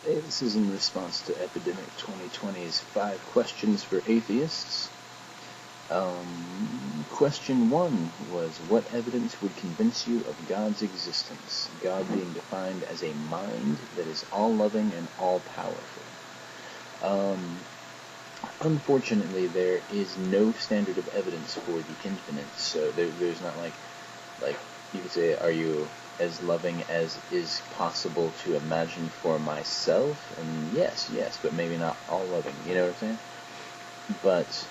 Hey, this is in response to Epydemic2020's 5 questions for atheists. Question 1 was, what evidence would convince you of God's existence? God being defined as a mind that is all-loving and all-powerful. Unfortunately, there is no standard of evidence for the infinite, so there's not like you could say, are you as loving as is possible to imagine for myself? And yes, but maybe not all loving, you know what I'm saying? But,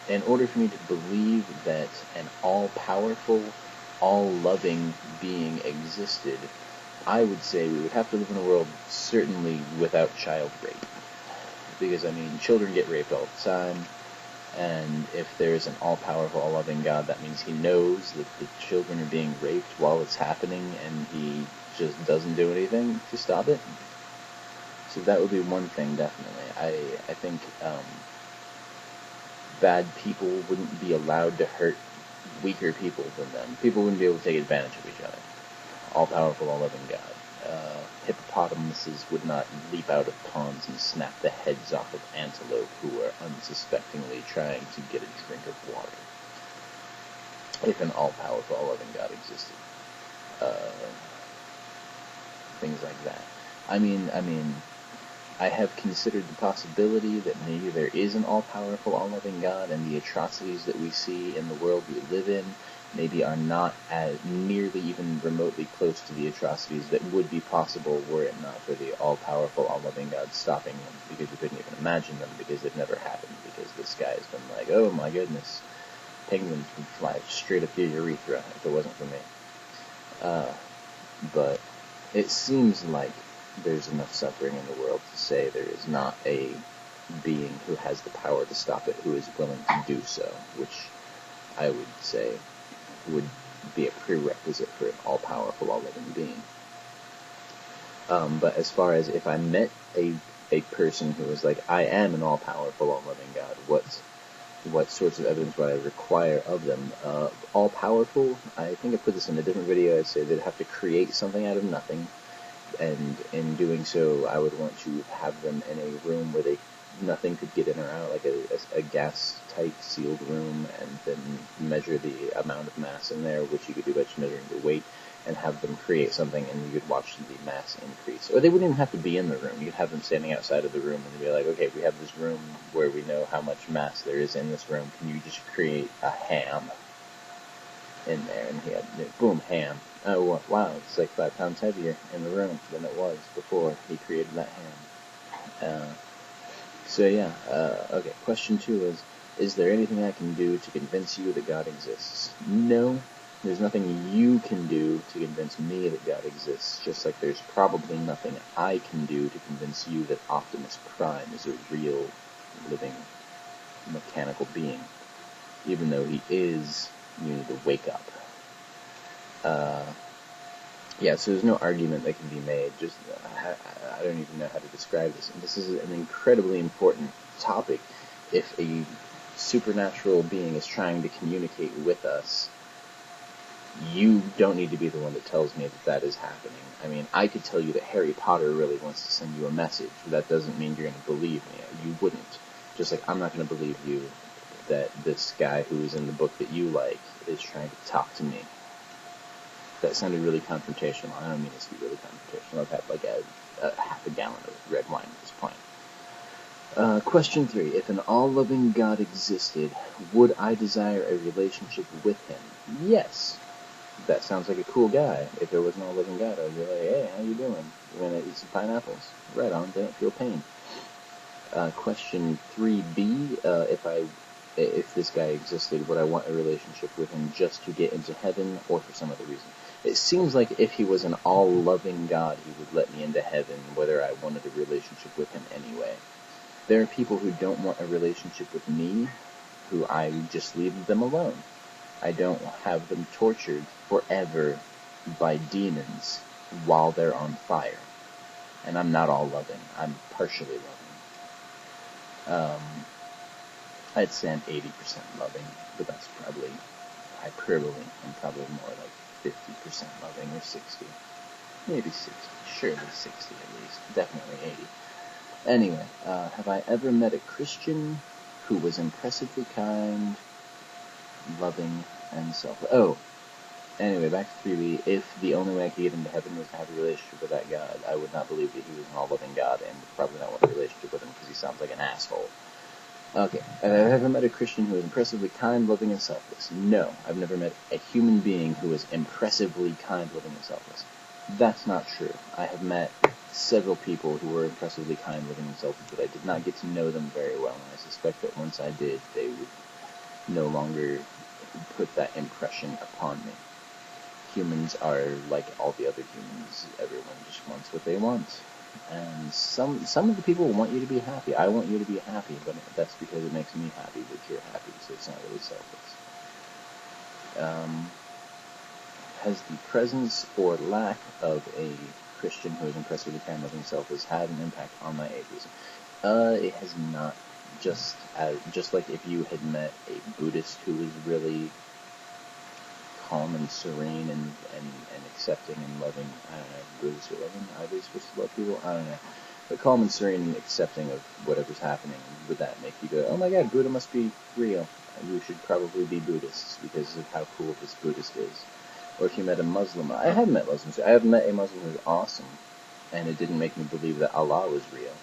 in order for me to believe that an all-powerful, all-loving being existed, I would say we would have to live in a world certainly without child rape. Because, children get raped all the time, and if there's an all-powerful, all-loving God, that means he knows that the children are being raped while it's happening, and he just doesn't do anything to stop it. So that would be one thing, definitely. I think bad people wouldn't be allowed to hurt weaker people than them. People wouldn't be able to take advantage of each other. All-powerful, all-loving God. Hippopotamuses would not leap out of ponds and snap the heads off of antelope who are unsuspectingly trying to get a drink of water. If an all-powerful, all-loving God existed. Things like that. I have considered the possibility that maybe there is an all-powerful, all-loving God, and the atrocities that we see in the world we live in maybe are not as nearly even remotely close to the atrocities that would be possible were it not for the all-powerful, all-loving God stopping them, because we couldn't even imagine them, because they've never happened, because this guy has been like, oh my goodness, penguins would fly straight up your urethra if it wasn't for me. But it seems like there's enough suffering in the world to say there is not a being who has the power to stop it, who is willing to do so, which I would say would be a prerequisite for an all-powerful, all-living being. But as far as if I met a person who was like, I am an all-powerful, all-loving God, what sorts of evidence would I require of them? All-powerful, I think I put this in a different video. I'd say they'd have to create something out of nothing, and in doing so, I would want to have them in a room where nothing could get in or out, like a gas-tight sealed room, and then measure the amount of mass in there, which you could do by just measuring the weight, and have them create something, and you could watch the mass increase. Or they wouldn't even have to be in the room. You could have them standing outside of the room, and be like, okay, we have this room where we know how much mass there is in this room. Can you just create a ham in there? And he had, boom, ham. Oh, wow, it's like 5 pounds heavier in the room than it was before he created that ham. So yeah, okay, question 2 is there anything I can do to convince you that God exists? No, there's nothing you can do to convince me that God exists, just like there's probably nothing I can do to convince you that Optimus Prime is a real, living, mechanical being, even though he is, you need to wake up. Yeah, so there's no argument that can be made. Just I don't even know how to describe this. And this is an incredibly important topic. If a supernatural being is trying to communicate with us, you don't need to be the one that tells me that is happening. I could tell you that Harry Potter really wants to send you a message. That doesn't mean you're going to believe me. You wouldn't. Just like I'm not going to believe you that this guy who is in the book that you like is trying to talk to me. That sounded really confrontational. I don't mean this to be really confrontational. I've had like a half a gallon of red wine at this point. Question 3. If an all-loving God existed, would I desire a relationship with him? Yes. That sounds like a cool guy. If there was an all-loving God, I'd be like, hey, how you doing? We're going to eat some pineapples. Right on, don't feel pain. Question 3b. If this guy existed, would I want a relationship with him just to get into heaven or for some other reason? It seems like if he was an all-loving God, he would let me into heaven, whether I wanted a relationship with him anyway. There are people who don't want a relationship with me, who I just leave them alone. I don't have them tortured forever by demons while they're on fire. And I'm not all-loving. I'm partially loving. I'd say I'm 80% loving, but that's probably hyperbole. I'm probably more like 50% loving or 60. maybe 60, surely 60 at least, definitely 80. Anyway, have I ever met a Christian who was impressively kind, loving, and selfless? Oh, anyway, back to 3B. If the only way I could get into heaven was to have a relationship with that God, I would not believe that he was an all-loving God, and would probably not want a relationship with him because he sounds like an asshole. Okay, have I ever met a Christian who was impressively kind, loving, and selfless? No, I've never met a human being who was impressively kind, loving, and selfless. That's not true. I have met several people who were impressively kind, loving, and selfless, but I did not get to know them very well, and I suspect that once I did, they would no longer put that impression upon me. Humans are like all the other humans. Everyone just wants what they want. And some of the people want you to be happy. I want you to be happy, but that's because it makes me happy that you're happy, so it's not really selfless. Has the presence or lack of a Christian who is impressively kind, loving, selfless had an impact on my atheism? It has not. Just like if you had met a Buddhist who was really calm and serene and accepting and loving. I don't know, Buddhists are loving. Are they supposed to love people? I don't know. But calm and serene and accepting of whatever's happening, would that make you go, oh my god, Buddha must be real. We should probably be Buddhists because of how cool this Buddhist is. Or if you met a Muslim. I have met Muslims. I have met a Muslim who's awesome, and it didn't make me believe that Allah was real.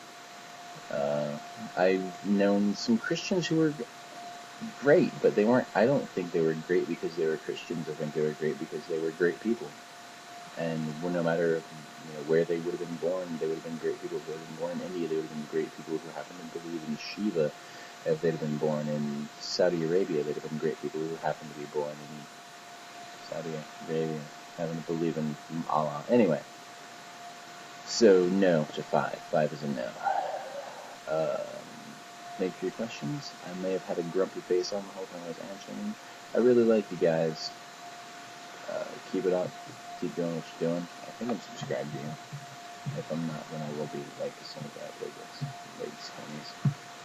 I've known some Christians who were great, but they weren't. I don't think they were great because they were Christians. I think they were great because they were great people. And no matter where they would have been born, they would have been great people. If they would have been born in India, they would have been great people who happened to believe in Shiva. If they'd have been born in Saudi Arabia, they'd have been great people who happened to be born in Saudi Arabia, happened to believe in Allah. Anyway, so no to 5. 5 is a no. Thank you for your questions. I may have had a grumpy face on the whole time I was answering them. I really like you guys. Keep it up. Keep doing what you're doing. I think I'm subscribed to you. If I'm not, then I will be, like, as soon as I upload this. Ladies, homies.